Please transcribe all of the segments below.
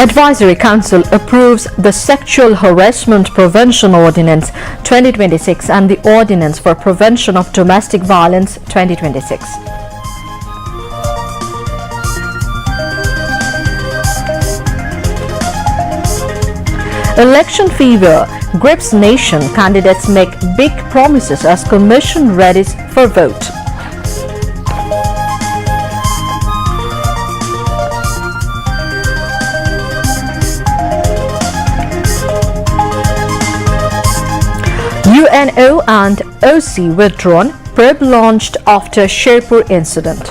Advisory Council approves the Sexual Harassment Prevention Ordinance 2026 and the Ordinance for Prevention of Domestic Violence 2026. Election fever grips nation. Candidates make big promises as Commission readies for vote. UNO and OC withdrawn. Probe launched after Sherpur incident.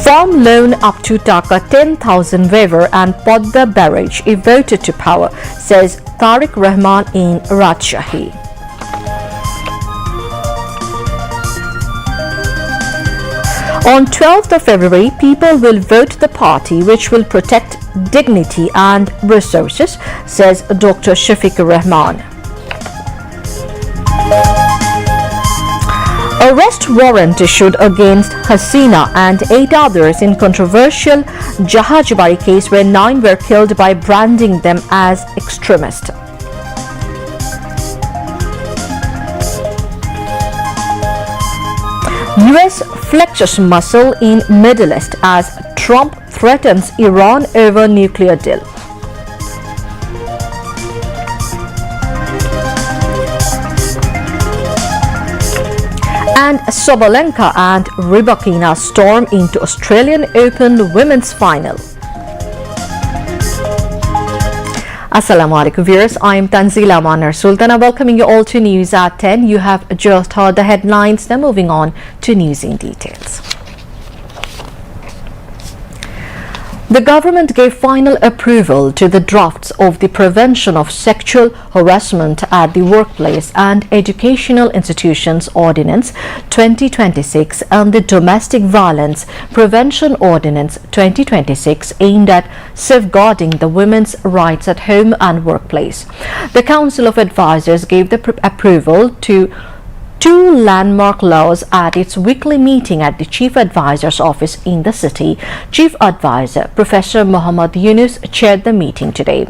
Farm loan up to Taka 10,000 waiver and Podda barrage if voted to power, says Tariq Rahman in Rajshahi. On 12th of February, people will vote the party which will protect dignity and resources, says Dr. Shafiq Rahman. Arrest warrant issued against Hasina and 8 others in controversial Jahajbari case where 9 were killed by branding them as extremists. US flexes muscle in Middle East as Trump threatens Iran over nuclear deal. And Sabalenka and Rybakina storm into Australian Open Women's Final. Assalamu alaikum viewers, I am Tanzila Manar Sultana welcoming you all to News at 10. You have just heard the headlines, now moving on to news in details. The government gave final approval to the drafts of the Prevention of Sexual Harassment at the Workplace and Educational Institutions Ordinance 2026 and the Domestic Violence Prevention Ordinance 2026 aimed at safeguarding the women's rights at home and workplace. The Council of Advisors gave the approval to 2 landmark laws at its weekly meeting at the Chief Advisor's office in the city. Chief Advisor Professor Muhammad Yunus chaired the meeting today.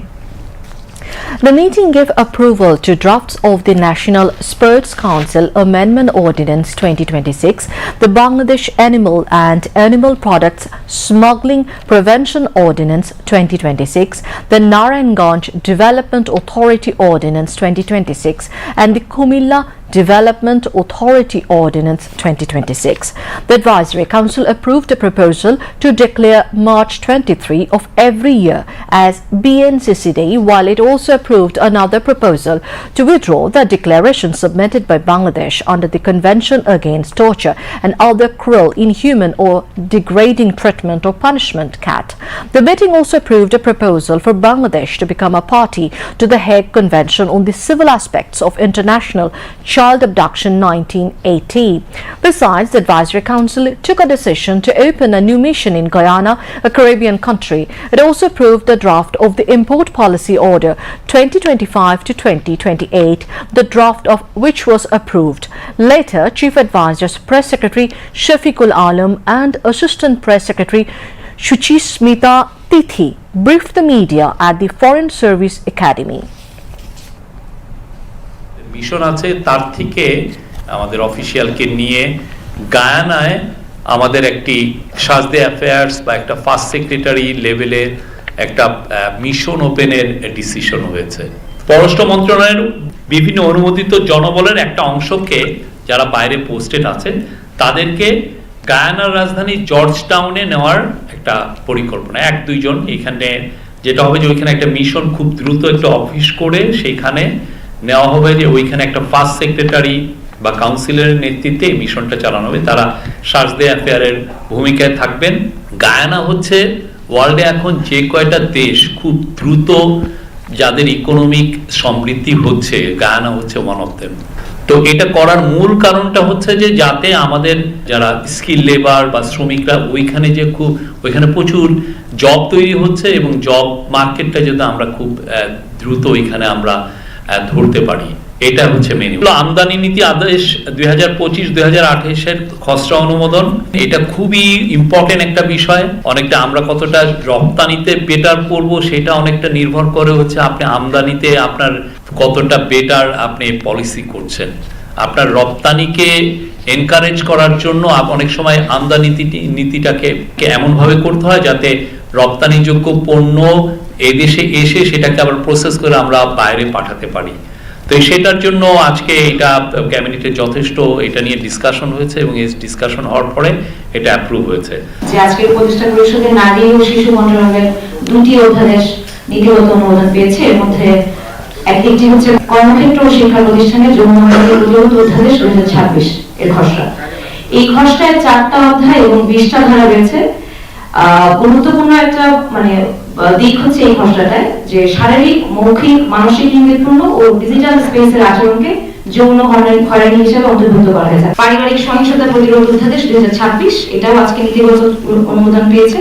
The meeting gave approval to drafts of the National Sports Council Amendment Ordinance 2026, the Bangladesh Animal and Animal Products Smuggling Prevention Ordinance 2026, the Narayanganj Development Authority Ordinance 2026 and the Kumilla Development Authority Ordinance 2026. The Advisory Council approved a proposal to declare March 23 of every year as BNCC Day, while it also approved another proposal to withdraw the declaration submitted by Bangladesh under the Convention Against Torture and Other Cruel, Inhuman or Degrading Treatment or Punishment (CAT). The meeting also approved a proposal for Bangladesh to become a party to the Hague Convention on the Civil Aspects of International Child Abduction 1980. Besides, the Advisory Council took a decision to open a new mission in Guyana, a Caribbean country. It also approved the draft of the Import Policy Order 2025 to 2028, the draft of which was approved. Later, Chief Advisor's Press Secretary Shafiqul Alam and Assistant Press Secretary Shuchismita Tithi briefed the media at the Foreign Service Academy. Mission আছে তার থেকে আমাদের অফিশিয়ালকে নিয়ে গায়ানায় আমাদের একটি সাজদে affairs বা একটা first secretary লেভেলের একটা মিশন ওপেনের ডিসিশন হয়েছে। পররাষ্ট্র মন্ত্রণালয়ের বিভিন্ন অনুমোদিত জনবলের একটা অংশকে যারা বাইরে পোস্টেড আছে তাদেরকে গায়ানার রাজধানী জর্জ টাউনে নেওয়ার একটা পরিকল্পনা। 1-2 জন এখানে যেটা হবে যে ওইখানে একটা মিশন খুব দ্রুত একটা অফিস করে সেইখানে নেওয়া হবে, যে ওইখানে একটা ফার্স্ট সেক্রেটারি বা কাউন্সিলের নেতৃত্বে এই মিশনটা চালানো হবে। তারা সাজদে অ্যাফেয়ারের ভূমিকায় থাকবেন। গায়ানা হচ্ছে ওয়ার্ল্ডে এখন যে কয়টা দেশ খুব দ্রুত যাদের ইকোনমিক সমৃদ্ধি হচ্ছে, গায়ানা হচ্ছে ওয়ান অফ দেম। তো এটা করার মূল কারণটা হচ্ছে যে যাতে আমাদের যারা স্কিল লেবার বা শ্রমিকরা ওইখানে যে ওইখানে প্রচুর জব তৈরি হচ্ছে এবং জব মার্কেটটা যাতে আমরা খুব দ্রুত ওইখানে আমরা ধরতে পারি। এটা হচ্ছে মেনু। আমদানি নীতি আদেশ 2025-2028 এর খসড়া অনুমোদন, এটা খুবই ইম্পর্টেন্ট একটা বিষয়। অনেকটা আমরা কতটা রপ্তানিতে বেটার করব সেটা অনেকটা নির্ভর করে হচ্ছে আপনি আমদানিতে আপনার কতটা বেটার আপনি পলিসি করছেন। আপনার রপ্তানিকে এনকারেজ করার জন্য অনেক সময় আমদানি নীতিটাকে এমনভাবে করতে হয় যাতে রপ্তানিযোগ্য পণ্য এদেশে এসে সেটাকে আবার প্রসেস করে আমরা বাইরে পাঠাতে পারি। তো সেটার জন্য আজকে এটা ক্যাবিনেটে যথেষ্ট এটা নিয়ে ডিসকাশন হয়েছে এবং এই ডিসকাশন হওয়ার পরে এটা অ্যাপ্রুভ হয়েছে। যে আজকের উপদেষ্টা পরিষদে নারী ও শিশু মন্ত্রণালয়ের দুটি অধ্যাদেশ নীতিগত অনুমোদন পেয়েছে। এর মধ্যে একটি হচ্ছে কর্মক্ষেত্র ও শিক্ষা প্রতিষ্ঠানের যৌন হয়রানির প্রতিরোধ অধ্যাদেশ 2026 এর খসড়া। এই খসড়ায় 4টা অধ্যায় এবং 20টা ধারা রয়েছে। গুরুত্বপূর্ণ একটা দিক হচ্ছে এই খসড়াটায় যে শারীরিক, মৌখিক, মানসিক ইঙ্গিতপূর্ণ ও ডিজিটাল স্পেসের আচরণকে যৌন হয়রানি হিসেবে অন্তর্ভুক্ত করা হয়েছে। পারিবারিক সহিংসতা প্রতিরোধ অধ্যাদেশ 2026 এটাও আজকে নীতিগত অনুমোদন পেয়েছে।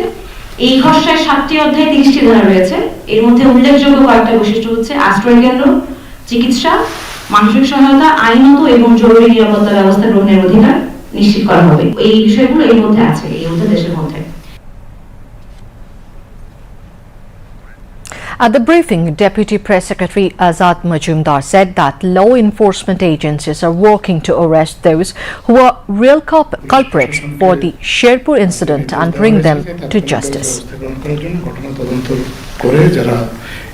এই খসড়ায় 7টি অধ্যায় 30টি ধারা রয়েছে। এর মধ্যে উল্লেখযোগ্য কয়েকটা বৈশিষ্ট্য হচ্ছে আশ্রয় কেন্দ্র, চিকিৎসা, মানসিক সহায়তা, আইনত এবং জরুরি নিরাপত্তা ব্যবস্থা গ্রহণের অধিকার নিশ্চিত করা হবে। এই বিষয়গুলো এর মধ্যে আছে, এই অধ্যাদেশের মধ্যে। At the briefing, Deputy Press Secretary Azad Majumdar said that law enforcement agencies are working to arrest those who are real culprits for the Sherpur incident and bring them to justice.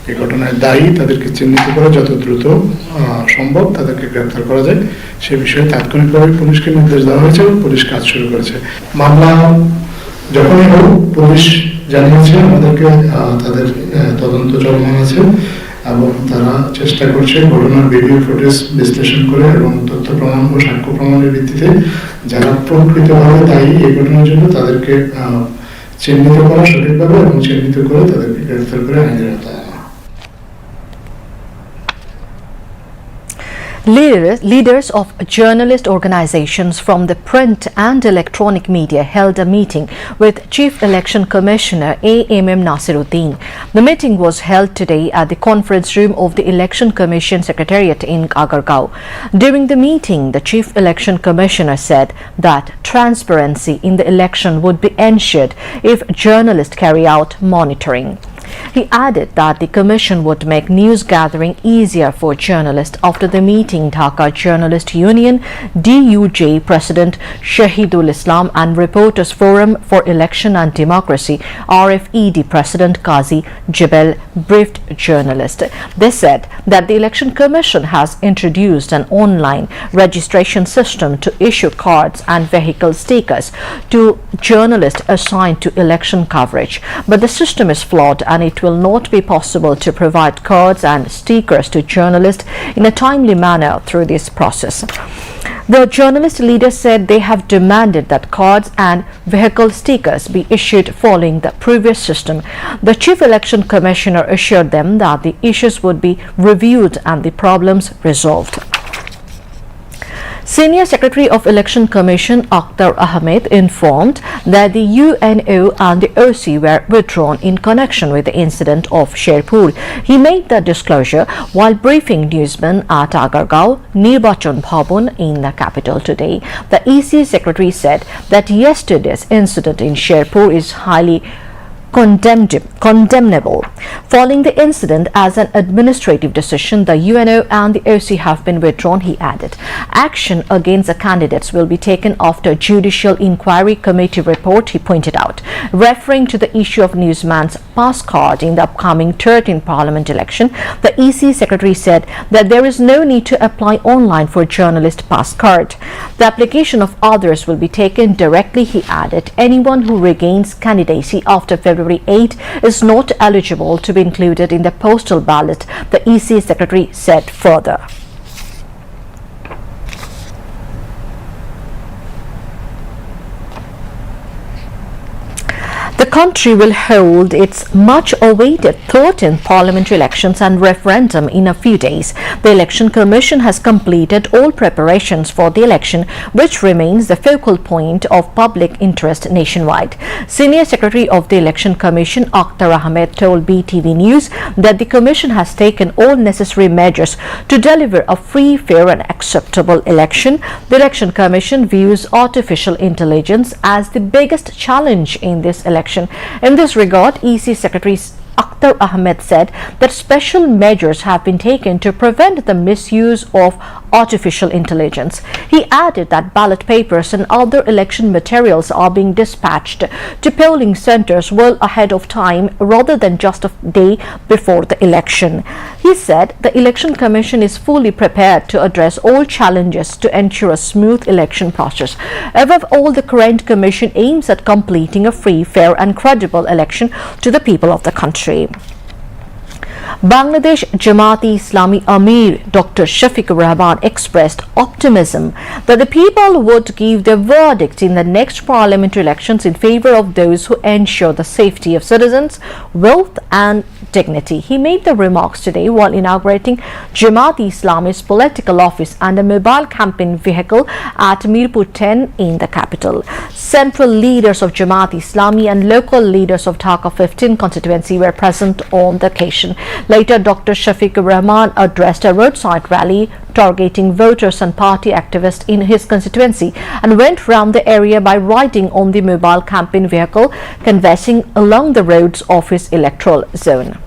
এই ঘটনায় দায়ী তাদেরকে চিহ্নিত করে যত দ্রুত সম্ভব তাদেরকে গ্রেফতার করা যায় সে বিষয়ে তাৎক্ষণিকভাবে পুলিশকে নির্দেশ দেওয়া হয়েছে এবং পুলিশ কাজ শুরু করেছে। মামলা যখনই হোক পুলিশ জানিয়েছে আমাদেরকে তাদের তদন্ত চলমান আছে এবং তারা চেষ্টা করছে ঘটনার ভিডিও ফুটেজ বিশ্লেষণ করে এবং তথ্য প্রমাণ ও সাক্ষ্য প্রমাণের ভিত্তিতে যারা প্রকৃতভাবে দায়ী এই ঘটনার জন্য তাদেরকে চিহ্নিত করা সঠিকভাবে এবং চিহ্নিত করে তাদেরকে গ্রেফতার করে আইনের আওতায় আনা। Leaders of journalist organizations from the print and electronic media held a meeting with Chief Election Commissioner A.M.M. Nasiruddin. The meeting was held today at the conference room of the Election Commission Secretariat in Agargaon. During the meeting, the Chief Election Commissioner said that transparency in the election would be ensured if journalists carry out monitoring. He added that the Commission would make news gathering easier for journalists. After the meeting, Dhaka Journalist Union (DUJ) President Shahidul Islam and Reporters Forum for Election and Democracy (RFED) President Qazi Jebel briefed journalists. They said that the Election Commission has introduced an online registration system to issue cards and vehicle stickers to journalists assigned to election coverage, but the system is flawed and it will not be possible to provide cards and stickers to journalists in a timely manner through this process. The journalist leader said they have demanded that cards and vehicle stickers be issued following the previous system. The Chief Election Commissioner assured them that the issues would be reviewed and the problems resolved. Senior Secretary of Election Commission Akhtar Ahmed informed that the UNO and the OC were withdrawn in connection with the incident of Sherpur. He made the disclosure while briefing newsmen at Agargaon, Nirbachan Bhavan in the capital today. The EC Secretary said that yesterday's incident in Sherpur is highly condemnable. Following the incident as an administrative decision, the UNO and the OC have been withdrawn, he added. Action against the candidates will be taken after Judicial Inquiry Committee report, he pointed out. Referring to the issue of newsman's pass card in the upcoming 13th Parliament election, the EC Secretary said that there is no need to apply online for journalist pass card. The application of others will be taken directly, he added. Anyone who regains candidacy after February 8 is not eligible to be included in the postal ballot, the EC Secretary said further. The country will hold its much-awaited 13th parliamentary elections and referendum in a few days. The Election Commission has completed all preparations for the election, which remains the focal point of public interest nationwide. Senior Secretary of the Election Commission, Akhtar Ahmed, told BTV News that the Commission has taken all necessary measures to deliver a free, fair and acceptable election. The Election Commission views artificial intelligence as the biggest challenge in this election. In this regard, EC Secretary Akhtar Ahmed said that special measures have been taken to prevent the misuse of artificial intelligence. He added that ballot papers and other election materials are being dispatched to polling centers well ahead of time rather than just a day before the election. He said the Election Commission is fully prepared to address all challenges to ensure a smooth election process. Above all, the current commission aims at completing a free, fair and credible election to the people of the country. Bangladesh Jamaat-e-Islami Amir Dr. Shafiqur Rahman expressed optimism that the people would give their verdict in the next parliamentary elections in favor of those who ensure the safety of citizens, wealth and dignity. He made the remarks today while inaugurating Jamaat-e-Islami's political office and a mobile campaign vehicle at Mirpur 10 in the capital. Central leaders of Jamaat-e-Islami and local leaders of Dhaka 15 constituency were present on the occasion. Later, Dr. Shafiqur Rahman addressed a roadside rally targeting voters and party activists in his constituency and went round the area by riding on the mobile campaign vehicle, canvassing along the roads of his electoral zone.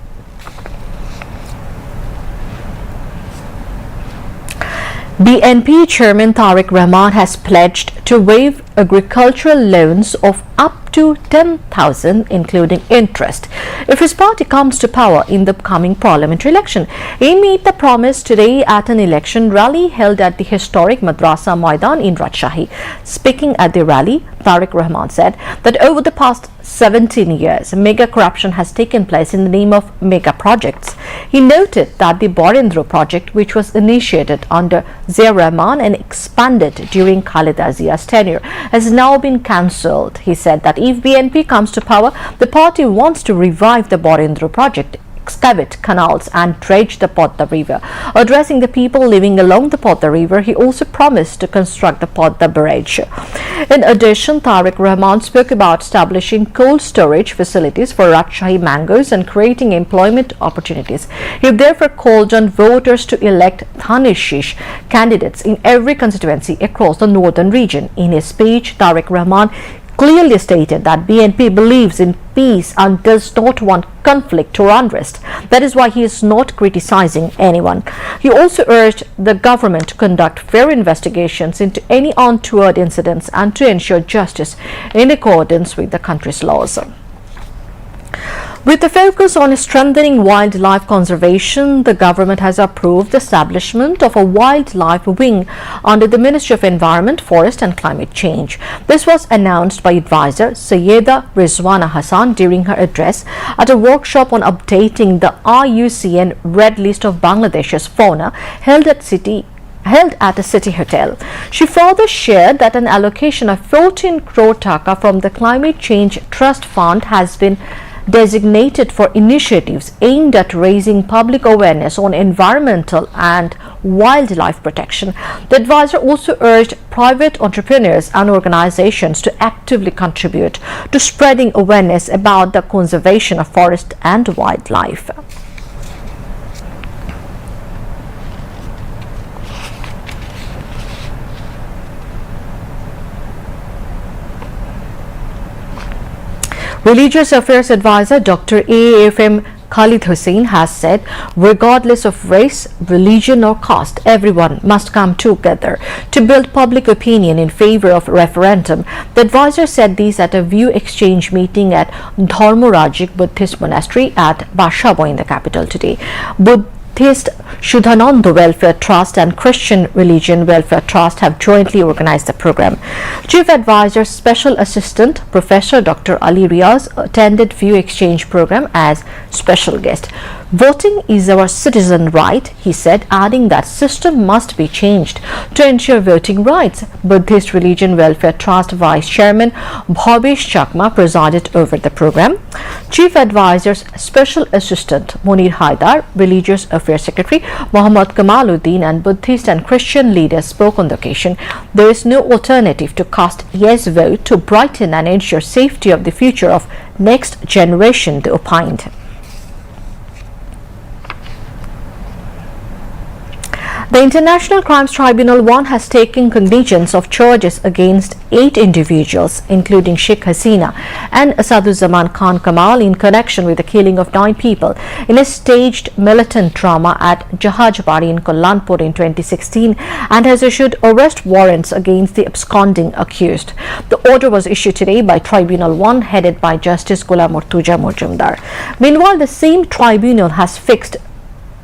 BNP Chairman Tariq Rahman has pledged to waive agricultural loans of up to 10,000 including interest if his party comes to power in the coming parliamentary election. He made the promise today at an election rally held at the historic Madrasa Maidan in Rajshahi. Speaking at the rally, Tariq Rahman said that over the past 17 years, mega corruption has taken place in the name of mega projects. He noted that the Borendra project, which was initiated under Zia Rahman and expanded during Khaleda Zia's tenure, has now been cancelled. He said that if BNP comes to power, the party wants to revive the Borendra project, excavate canals and dredge the Podda River. Addressing the people living along the Podda River, he also promised to construct the Podda Bridge. In addition, Tariq Rahman spoke about establishing cold storage facilities for Rajshahi mangoes and creating employment opportunities. He therefore called on voters to elect Dhanishish candidates in every constituency across the northern region. In his speech, Tariq Rahman clearly stated that BNP believes in peace and does not want conflict or unrest. That is why he is not criticizing anyone. He also urged the government to conduct fair investigations into any untoward incidents and to ensure justice in accordance with the country's laws. With the focus on strengthening wildlife conservation, the government has approved the establishment of a wildlife wing under the Ministry of Environment, Forest and Climate Change. This was announced by advisor Sayyeda Rizwana Hassan during her address at a workshop on updating the IUCN Red List of Bangladesh's fauna held at a city hotel. She further shared that an allocation of 14 crore taka from the Climate Change Trust Fund has been designated for initiatives aimed at raising public awareness on environmental and wildlife protection. The advisor also urged private entrepreneurs and organizations to actively contribute to spreading awareness about the conservation of forest and wildlife. Religious Affairs Advisor Dr. AAFM Khalid Hussain has said, regardless of race, religion or caste, everyone must come together to build public opinion in favor of referendum. The advisor said this at a view exchange meeting at Dharmarajik Buddhist Monastery at Bashabo in the capital today. Buddhist Shuddhananda Welfare Trust and Christian Religion Welfare Trust have jointly organized the program. Chief Advisor Special Assistant Professor Dr. Ali Riaz attended View Exchange program as special guest. Voting is our citizen right, he said, adding that system must be changed to ensure voting rights. Buddhist Religion Welfare Trust Vice Chairman Bhavesh Chakma presided over the program. Chief Advisor's Special Assistant Munir Haidar, Religious Affairs Secretary Muhammad Kamaluddin and Buddhist and Christian leaders spoke on the occasion. There is no alternative to cast yes vote to brighten and ensure safety of the future of next generation, they opined. The International Crimes Tribunal 1 has taken cognizance of charges against 8 individuals, including Sheikh Hasina and Asaduzaman Khan Kamal, in connection with the killing of 9 people in a staged militant drama at Jahajbari in Kollanpur in 2016, and has issued arrest warrants against the absconding accused. The order was issued today by Tribunal 1, headed by Justice Ghulam Murtuja Mujumdar. Meanwhile, the same tribunal has fixed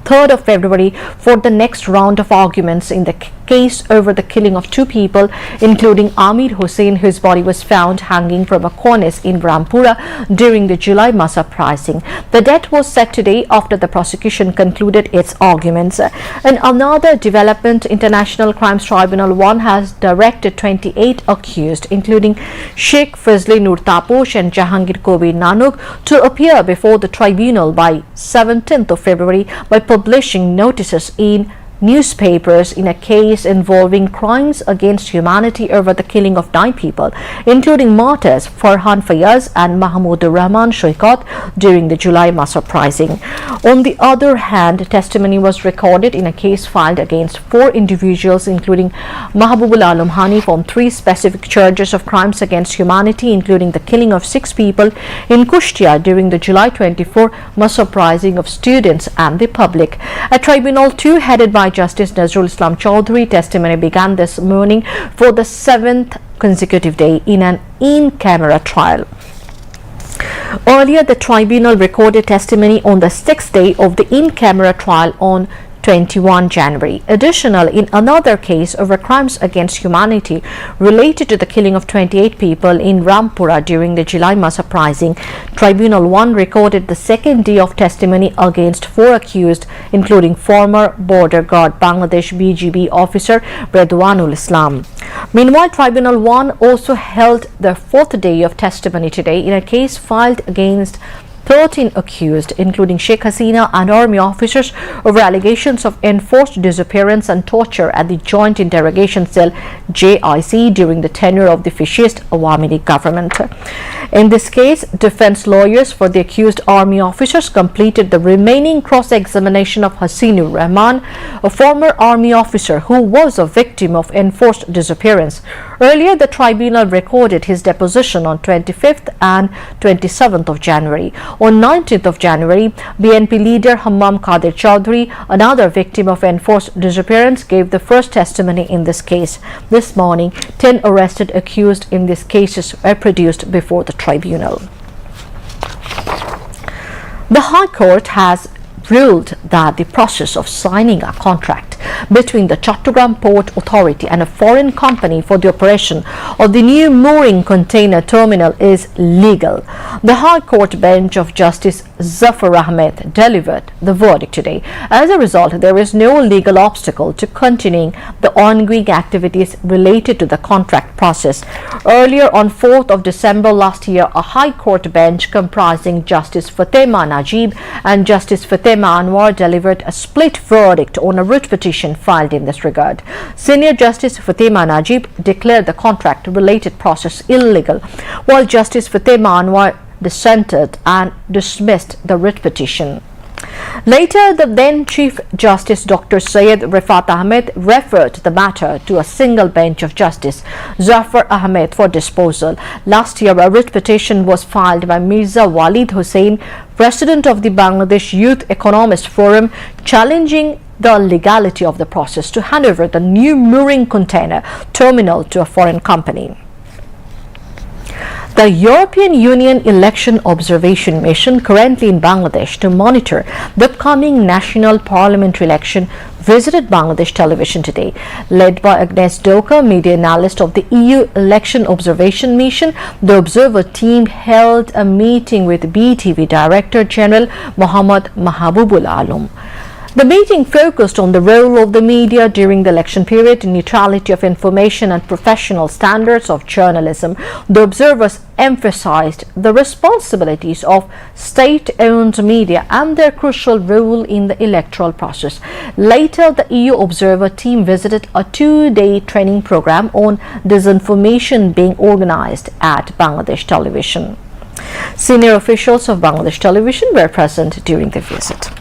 3rd of February for the next round of arguments in the case over the killing of 2 people, including Amir Hussain, whose body was found hanging from a cornice in Rampura during the July mass uprising. The death was set today after the prosecution concluded its arguments. In another development, International Crimes Tribunal 1 has directed 28 accused, including Sheikh Fazli Nur Taposh and Jahangir Kobir Nanuk, to appear before the tribunal by 17th of February by publishing notices in newspapers in a case involving crimes against humanity over the killing of 9 people, including martyrs Farhan Fayaz and Mahmoud Rahman Shoikat during the July mass uprising. On the other hand, testimony was recorded in a case filed against 4 individuals, including Mahbubul Alam Hanif, on 3 specific charges of crimes against humanity, including the killing of 6 people in Kushtia during the July 24 mass uprising of students and the public. At Tribunal 2, headed by Justice Nazrul Islam Chaudhary, testimony began this morning for the 7th consecutive day in an in-camera trial. Earlier, the tribunal recorded testimony on the 6th day of the in-camera trial on 21 January. Additionally, in another case over crimes against humanity related to the killing of 28 people in Rampura during the July mass uprising, Tribunal 1 recorded the 2nd day of testimony against 4 accused, including former border guard Bangladesh BGB officer Redwanul Islam. Meanwhile, Tribunal 1 also held the 4th day of testimony today in a case filed against 13 accused, including Sheikh Hasina and army officers, over allegations of enforced disappearance and torture at the Joint Interrogation Cell JIC during the tenure of the fascist Awami League government. In this case, defense lawyers for the accused army officers completed the remaining cross-examination of Hasinur Rahman, a former army officer who was a victim of enforced disappearance. Earlier, the tribunal recorded his deposition on 25th and 27th of January. On 19th of January, BNP leader Hammam Qadir Chowdhury, another victim of enforced disappearance, gave the first testimony in this case. This morning, 10 arrested accused in these cases were produced before the tribunal. The High Court has ruled that the process of signing a contract between the Chattogram Port Authority and a foreign company for the operation of the new mooring container terminal is legal. The High Court bench of Justice Zafar Ahmed delivered the verdict today. As a result, there is no legal obstacle to continuing the ongoing activities related to the contract process. Earlier on 4th of December last year, a High Court bench comprising Justice Fatima Najib and Justice Fatima Anwar delivered a split verdict on a writ petition filed in this regard. Senior Justice Fatima Najib declared the contract-related process illegal, while Justice Fatima Anwar dissented and dismissed the writ petition. Later, the then Chief Justice Dr. Syed Rifat Ahmed referred the matter to a single bench of Justice Zafar Ahmed for disposal. Last year, a writ petition was filed by Mirza Walid Hussain, president of the Bangladesh Youth Economist Forum, challenging the legality of the process to hand over the new mooring container terminal to a foreign company. The European Union Election Observation Mission, currently in Bangladesh to monitor the upcoming national parliamentary election, visited Bangladesh television today. Led by Agnes Doka, media analyst of the EU Election Observation Mission, the observer team held a meeting with BTV Director General Mohammad Mahabubul Alam. The meeting focused on the role of the media during the election period, neutrality of information and professional standards of journalism. The observers emphasized the responsibilities of state-owned media and their crucial role in the electoral process. Later, the EU observer team visited a 2-day training program on disinformation being organized at Bangladesh television. Senior officials of Bangladesh television were present during the visit.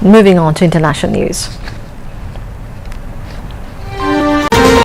Moving on to international news.